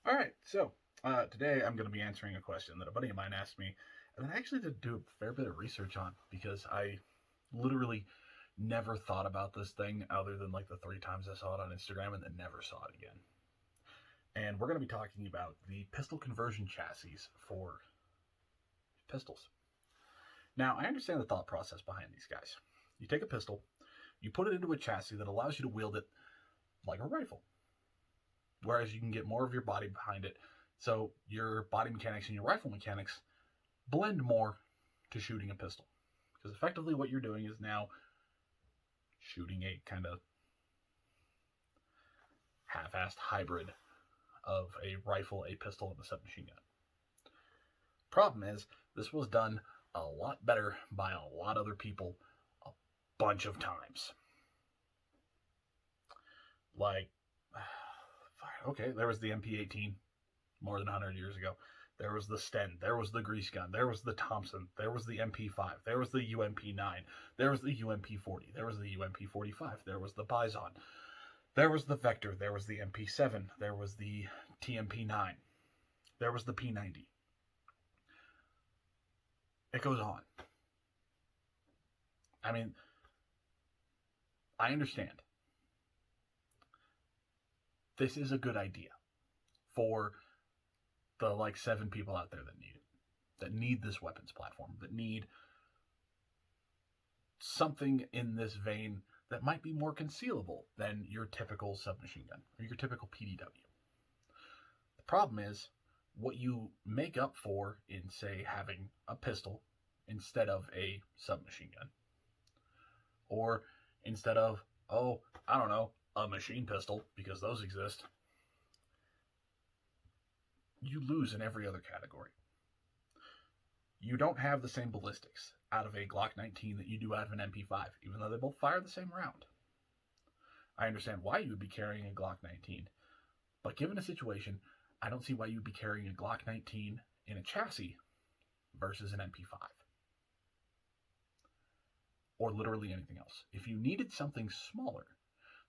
All right, so today I'm going to be answering a question that a buddy of mine asked me, and I actually did do a fair bit of research on because I literally never thought about this thing other than like the three times I saw it on Instagram and then never saw it again. And we're going to be talking about the pistol conversion chassis for pistols. Now, I understand the thought process behind these guys. You take a pistol, you put it into a chassis that allows you to wield it like a rifle, whereas you can get more of your body behind it. So your body mechanics and your rifle mechanics blend more to shooting a pistol. Because effectively what you're doing is now shooting a kind of half-assed hybrid of a rifle, a pistol, and a submachine gun. Problem is, this was done a lot better by a lot other people a bunch of times. Like, okay, there was the MP18 more than 100 years ago. There was the Sten, there was the grease gun, there was the Thompson, there was the MP5, there was the UMP9, there was the UMP40, there was the UMP45, there was the Bison, there was the Vector, there was the MP7, there was the TMP9, there was the P90. It goes on. I mean, I understand. This is a good idea for the like 7 people out there that need it, that need this weapons platform, that need something in this vein that might be more concealable than your typical submachine gun or your typical PDW. The problem is what you make up for in, say, having a pistol instead of a submachine gun, or instead of, oh, I don't know, a machine pistol, because those exist. You lose in every other category. You don't have the same ballistics out of a Glock 19 that you do out of an MP5, even though they both fire the same round. I understand why you would be carrying a Glock 19, but given a situation, I don't see why you would be carrying a Glock 19 in a chassis versus an MP5. Or literally anything else. If you needed something smaller,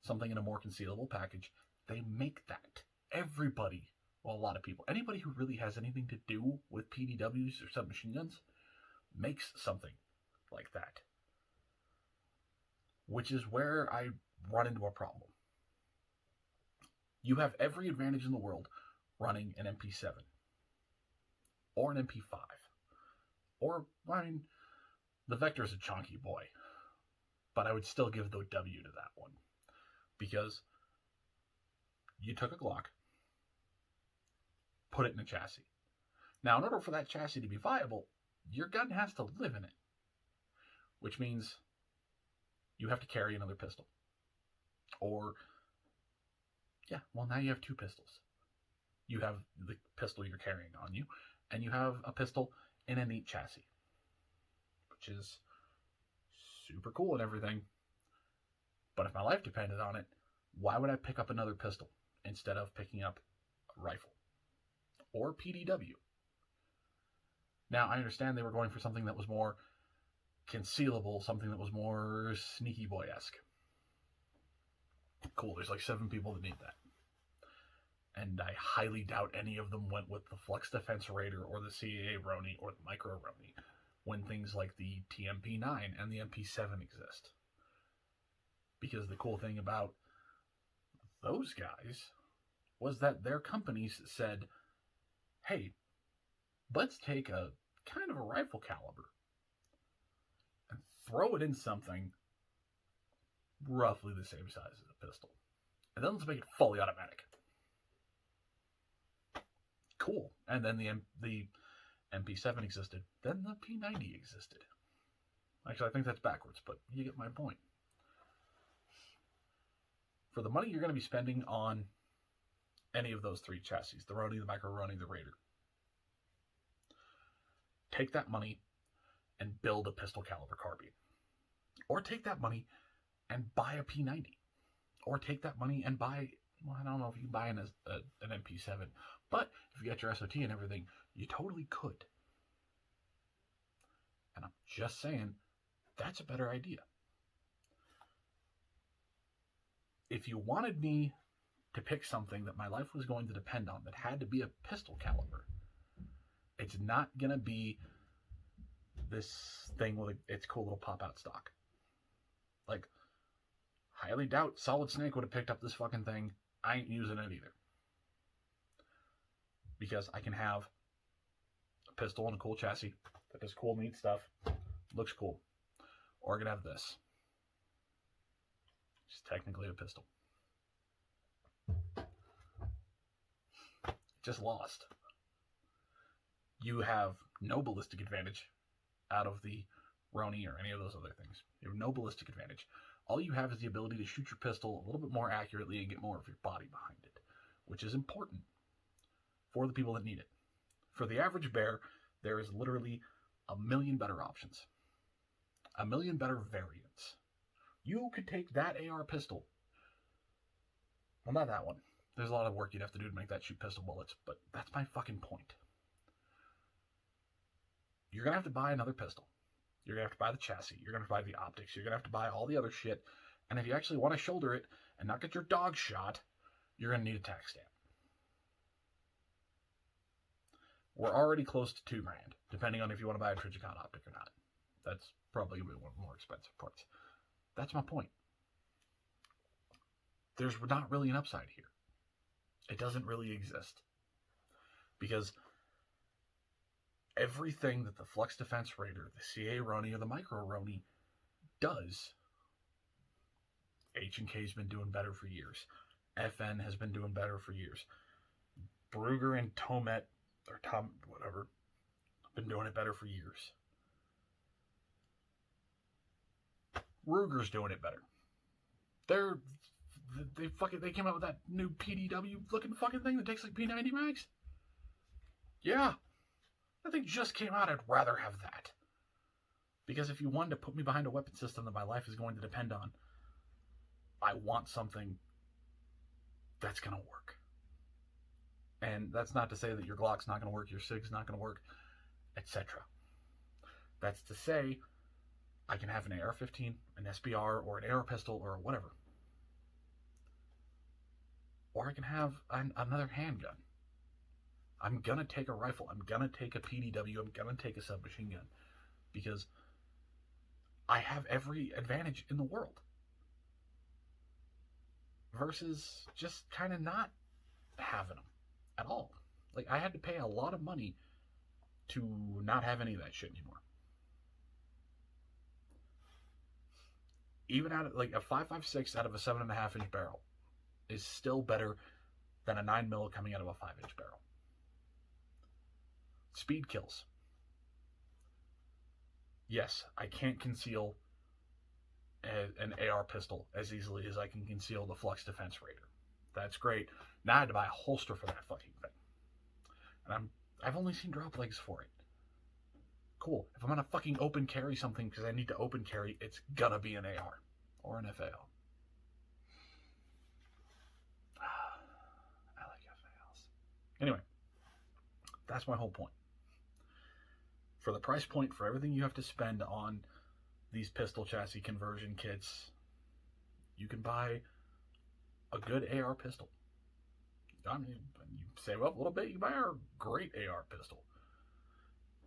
something in a more concealable package, they make that. Everybody, well, a lot of people, anybody who really has anything to do with PDWs or submachine guns makes something like that. Which is where I run into a problem. You have every advantage in the world running an MP7 or an MP5. Or, I mean, the Vector is a chunky boy, but I would still give the W to that one. Because you took a Glock, put it in a chassis. Now, in order for that chassis to be viable, your gun has to live in it. Which means you have to carry another pistol. Or, yeah, well, now you have 2 pistols. You have the pistol you're carrying on you, and you have a pistol in a neat chassis. Which is super cool and everything. But if my life depended on it, why would I pick up another pistol instead of picking up a rifle or PDW? Now, I understand they were going for something that was more concealable, something that was more sneaky boy-esque. Cool, there's like 7 people that need that. And I highly doubt any of them went with the Flex Defense Raider or the CAA Roni or the Micro Roni when things like the TMP9 and the MP7 exist. Because the cool thing about those guys was that their companies said, hey, let's take a kind of a rifle caliber and throw it in something roughly the same size as a pistol. And then let's make it fully automatic. Cool. And then the MP7 existed. Then the P90 existed. Actually, I think that's backwards, but you get my point. For the money you're going to be spending on any of those 3 chassis, the Roni, the Micro Roni, the Raider, take that money and build a pistol caliber carbine. Or take that money and buy a P90. Or take that money and buy, well, I don't know if you can buy an MP7, but if you got your SOT and everything, you totally could. And I'm just saying, that's a better idea. If you wanted me to pick something that my life was going to depend on that had to be a pistol caliber. It's not going to be this thing with its cool little pop-out stock. Like, highly doubt Solid Snake would have picked up this fucking thing. I ain't using it either. Because I can have a pistol and a cool chassis that does cool, neat stuff. Looks cool. Or I can have this. It's technically a pistol. Just lost. You have no ballistic advantage out of the Roni or any of those other things. You have no ballistic advantage. All you have is the ability to shoot your pistol a little bit more accurately and get more of your body behind it, which is important for the people that need it. For the average bear, there is literally a million better options. A million better variants. You could take that AR pistol. Well, not that one. There's a lot of work you'd have to do to make that shoot pistol bullets, but that's my fucking point. You're going to have to buy another pistol. You're going to have to buy the chassis. You're going to have to buy the optics. You're going to have to buy all the other shit. And if you actually want to shoulder it and not get your dog shot, you're going to need a tax stamp. We're already close to $2,000, depending on if you want to buy a Trijicon optic or not. That's probably going to be one of the more expensive parts. That's my point. There's not really an upside here. It doesn't really exist. Because everything that the Flux Defense Raider, the CA Roni, or the Micro Roni does, H&K's been doing better for years. FN has been doing better for years. Brugger and Tomet, or Tom, whatever, been doing it better for years. Ruger's doing it better. They came out with that new PDW looking fucking thing that takes like P90 mags. Yeah. That thing just came out. I'd rather have that. Because if you wanted to put me behind a weapon system that my life is going to depend on, I want something that's going to work. And that's not to say that your Glock's not going to work, your SIG's not going to work, etc. That's to say, I can have an AR-15, an SBR, or an AR pistol, or whatever. Or I can have another handgun. I'm going to take a rifle. I'm going to take a PDW. I'm going to take a submachine gun. Because I have every advantage in the world. Versus just kind of not having them at all. Like, I had to pay a lot of money to not have any of that shit anymore. Even out of, like, a 5.56 out of a 7.5 inch barrel is still better than a 9mm coming out of a 5-inch barrel. Speed kills. Yes, I can't conceal an AR pistol as easily as I can conceal the Flux Defense Raider. That's great. Now I had to buy a holster for that fucking thing. And I've only seen drop legs for it. Cool. If I'm gonna fucking open carry something because I need to open carry, it's gonna be an AR or an FAL. I like FALs. Anyway, that's my whole point. For the price point, for everything you have to spend on these pistol chassis conversion kits, you can buy a good AR pistol. I mean, you say, well, a little bit, you can buy a great AR pistol.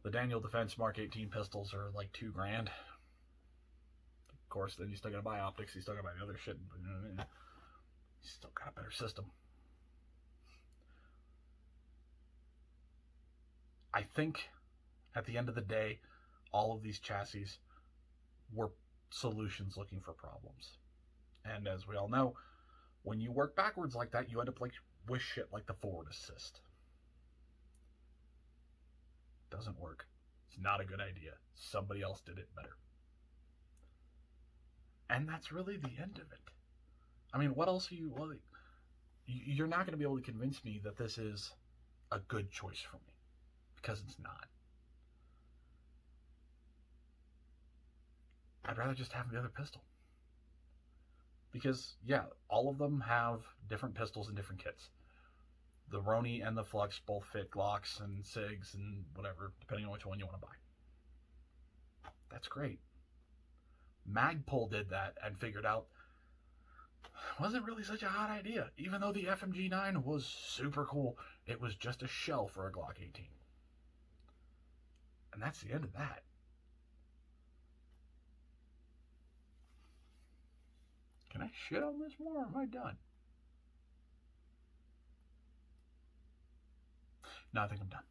The Daniel Defense Mark 18 pistols are like $2,000. Of course, then you still gotta buy optics, you still gotta buy the other shit. You still got a better system. I think at the end of the day, all of these chassis were solutions looking for problems. And as we all know, when you work backwards like that, you end up like with shit like the forward assist. Doesn't work. It's not a good idea. Somebody else did it better. And that's really the end of it. I mean, what else are you... Well, you're not going to be able to convince me that this is a good choice for me. Because it's not. I'd rather just have the other pistol. Because, yeah, all of them have different pistols and different kits. The Roni and the Flux both fit Glocks and SIGs and whatever, depending on which one you want to buy. That's great. Magpul did that and figured out wasn't really such a hot idea. Even though the FMG9 was super cool, it was just a shell for a Glock 18. And that's the end of that. Can I shit on this more, or am I done? No, I think I'm done.